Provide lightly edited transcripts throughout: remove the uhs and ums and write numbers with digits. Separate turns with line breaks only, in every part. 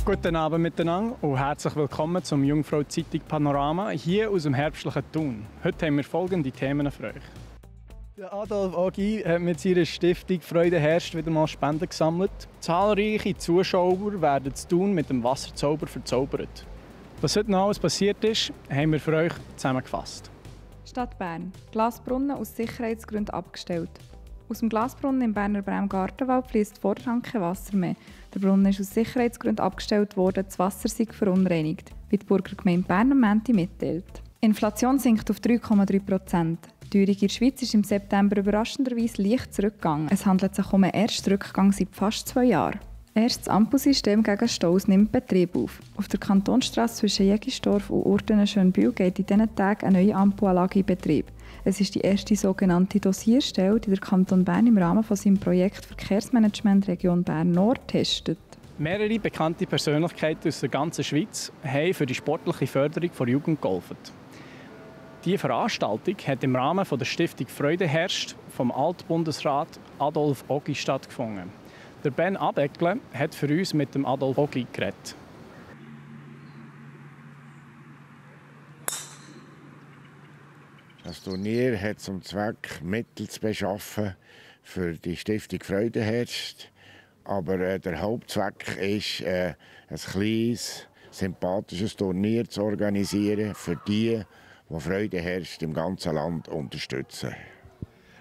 Guten Abend miteinander und herzlich willkommen zum Jungfrau Zeitung Panorama hier aus dem herbstlichen Thun. Heute haben wir folgende Themen für euch. Der Adolf Ogi hat mit seiner Stiftung Freude herrscht wieder mal Spenden gesammelt. Zahlreiche Zuschauer werden zu Thun mit dem Wasserzauber verzaubert. Was heute noch alles passiert ist, haben wir für euch zusammengefasst.
Stadt Bern. Glasbrunnen aus Sicherheitsgründen abgestellt. Aus dem Glasbrunnen im Berner Brem-Gartenwald fließt fortan kein Wasser mehr. Der Brunnen ist aus Sicherheitsgründen abgestellt worden, das Wasser sei verunreinigt, wie die Burgergemeinde Bern am Montag mitteilt. Inflation sinkt auf 3,3%. Die Teuerung in der Schweiz ist im September überraschenderweise leicht zurückgegangen. Es handelt sich um einen ersten Rückgang seit fast 2 Jahren. Erst das Ampelsystem gegen Staus nimmt Betrieb auf. Auf der Kantonsstrasse zwischen Jägisdorf und Urtenen-Schönbühl geht in diesen Tagen eine neue Ampelanlage in Betrieb. Es ist die erste sogenannte Dosierstelle, die der Kanton Bern im Rahmen von seinem Projekt Verkehrsmanagement Region Bern Nord testet.
Mehrere bekannte Persönlichkeiten aus der ganzen Schweiz haben für die sportliche Förderung der Jugend geholfen. Diese Veranstaltung hat im Rahmen der Stiftung Freude herrscht vom Altbundesrat Adolf Ogi stattgefunden. Der Ben Abeckle hat für uns mit dem Adolf Ogi geredet.
Das Turnier hat zum Zweck, Mittel zu beschaffen für die Stiftung Freude herrscht. Aber der Hauptzweck ist, ein kleines, sympathisches Turnier zu organisieren für die Freude herrscht im ganzen Land unterstützen.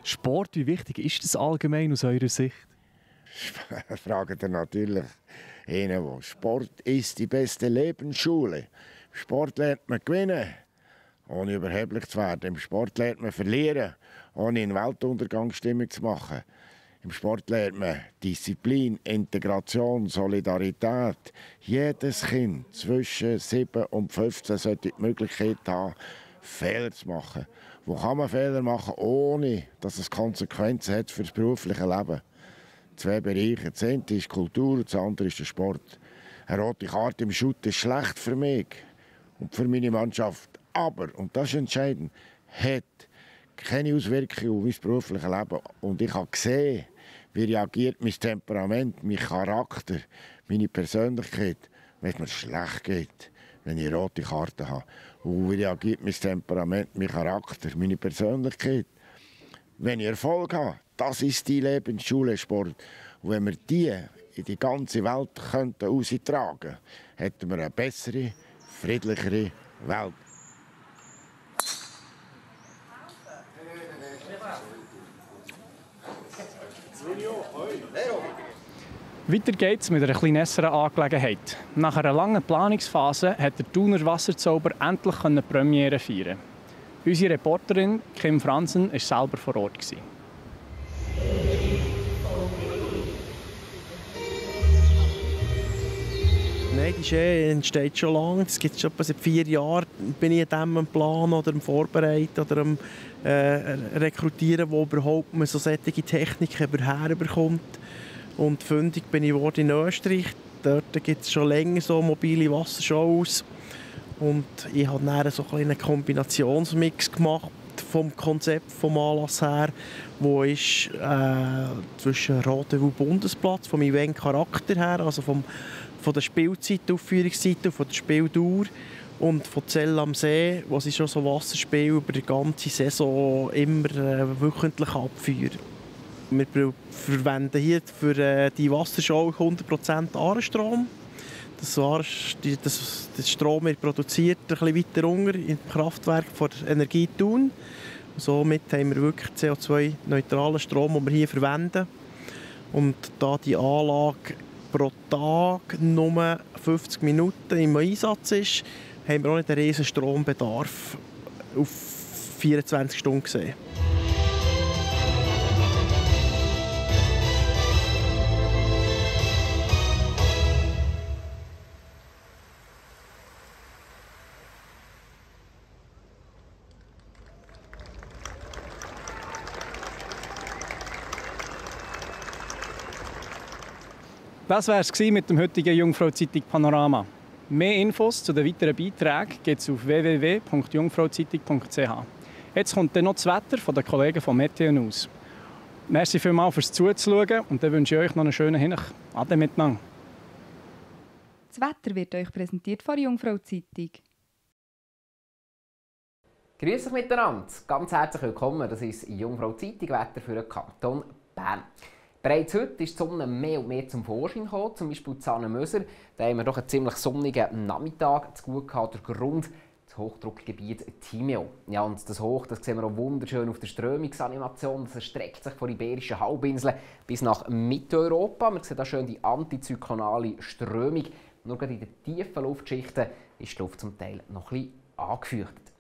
Sport, wie wichtig ist das allgemein aus eurer Sicht?
Fragt ihr natürlich einen, der Sport ist die beste Lebensschule. Im Sport lernt man gewinnen, ohne überheblich zu werden. Im Sport lernt man verlieren, ohne in Weltuntergangsstimmung zu machen. Im Sport lernt man Disziplin, Integration, Solidarität. Jedes Kind zwischen 7 und 15 sollte die Möglichkeit haben, Fehler zu machen. Wo kann man Fehler machen, ohne dass es Konsequenzen hat für das berufliche Leben? 2 Bereiche. Das eine ist Kultur, das andere ist der Sport. Eine rote Karte im Schutt ist schlecht für mich und für meine Mannschaft. Aber, und das ist entscheidend, hat keine Auswirkungen auf mein berufliches Leben. Und ich habe gesehen, wie reagiert mein Temperament, mein Charakter, meine Persönlichkeit, wenn es mir schlecht geht, wenn ich rote Karten habe. Und wie reagiert mein Temperament, mein Charakter, meine Persönlichkeit, wenn ich Erfolg habe. Das ist die Lebensschule Sport. Und wenn wir die in die ganze Welt austragen könnten, hätten wir eine bessere, friedlichere Welt.
Weiter geht's mit einer etwas besseren Angelegenheit. Nach einer langen Planungsphase hat der Thuner Wasserzauber endlich Premiere feiern. Unsere Reporterin Kim Franzen war selber vor Ort.
Nein, die Idee entsteht schon lange. Es gibt schon seit 4 Jahren. Bin ich an dem Plan oder am Vorbereiten oder am Rekrutieren, wo überhaupt man so solche Techniken herbekommt. Und fündig bin ich in Österreich. Dort gibt es schon länger so mobile Wassershows. Und ich habe dann so einen Kombinationsmix gemacht vom Konzept, vom Anlass her, wo ist zwischen Rodevaux Bundesplatz, vom Event-Charakter her, also von der Spielzeit, der Aufführungszeit und von der Spieldauer, und von Zell am See, wo sie schon so Wasserspiele über die ganze Saison immer wöchentlich abführen. Wir verwenden hier für die Wassershow 100% Aarenstrom. Das Strom wird produziert ein bisschen weiter unten im Kraftwerk von Energie Thun. Somit haben wir wirklich CO2-neutralen Strom, den wir hier verwenden. Und da die Anlage pro Tag nur 50 Minuten im Einsatz ist, haben wir auch nicht einen riesen Strombedarf auf 24 Stunden gesehen.
Das war es mit dem heutigen Jungfrau Zeitung Panorama. Mehr Infos zu den weiteren Beiträgen gibt es auf www.jungfrauzeitung.ch. Jetzt kommt dann noch das Wetter von den Kollegen von Meteo News. Merci vielmals fürs Zuschauen und dann wünsche ich euch noch einen schönen Hinweis. Ade miteinander.
Das Wetter wird euch präsentiert von der Jungfrau Zeitung.
Grüß euch miteinander, ganz herzlich willkommen. Das ist Jungfrau Zeitung, Wetter für den Kanton Bern. Bereits heute ist die Sonne mehr und mehr zum Vorschein gekommen, zum Beispiel in Zahnenmöser. Da haben wir doch einen ziemlich sonnigen Nachmittag zu gut gehabt, der Grund das Hochdruckgebiet Timeo. Ja, und das Hoch, das sehen wir auch wunderschön auf der Strömungsanimation. Das erstreckt sich von der Iberischen Halbinsel bis nach Mitteleuropa. Wir sehen hier schön die antizyklonale Strömung. Nur gerade in den tiefen Luftschichten ist die Luft zum Teil noch ein bisschen angefeuchtet.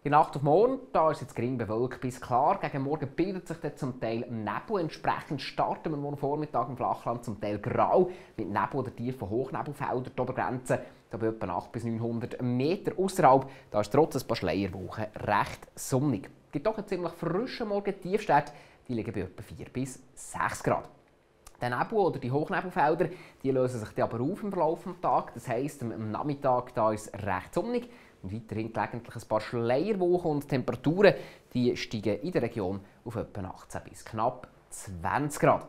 Die Nacht auf morgen, da ist jetzt gering bewölkt bis klar. Gegen Morgen bildet sich dann zum Teil Nebel. Entsprechend starten wir morgen Vormittag im Flachland zum Teil grau mit Nebel oder tiefen Hochnebelfeldern. Die Obergrenze da bei etwa 800 bis 900 Meter. Außerhalb da ist trotz ein paar Schleierwochen recht sonnig. Es gibt doch einen ziemlich frischen Morgen. Die Tiefstwerte die liegen bei etwa 4 bis 6 Grad. Der Nebel oder die Hochnebelfelder die lösen sich aber auf im Verlauf des Tages. Das heisst, am Nachmittag da ist es recht sonnig. Und weiterhin gelegentlich ein paar Schleierwochen und die Temperaturen die steigen in der Region auf etwa 18 bis knapp 20 Grad.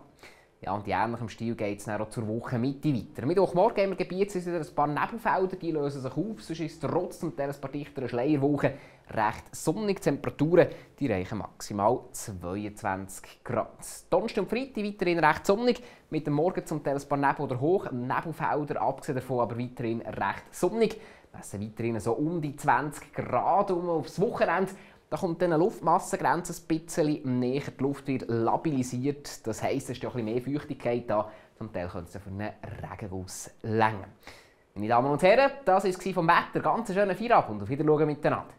Ja, und in ähnlichem Stil geht es dann auch zur Wochenmitte weiter. Mittwochmorgen haben wir gebietsweise wieder ein paar Nebelfelder, die lösen sich auf, sonst ist es trotzdem ein paar dichtere Schleierwochen recht sonnig. Die Temperaturen die reichen maximal 22 Grad. Donnerstag und Freitag weiterhin recht sonnig, mit dem Morgen zum Teil ein paar Nebel- oder Hochnebelfelder, abgesehen davon aber weiterhin recht sonnig. Es sind weiterhin so um die 20 Grad aufs Wochenende. Da kommt dann eine Luftmassengrenze ein bisschen näher. Die Luft wird labilisiert. Das heisst, es ist ja ein bisschen mehr Feuchtigkeit da. Zum Teil könnte es für einen Regenguss reichen. Meine Damen und Herren, das war vom Wetter. Ganz schönen Feierabend und auf Wiedersehen miteinander.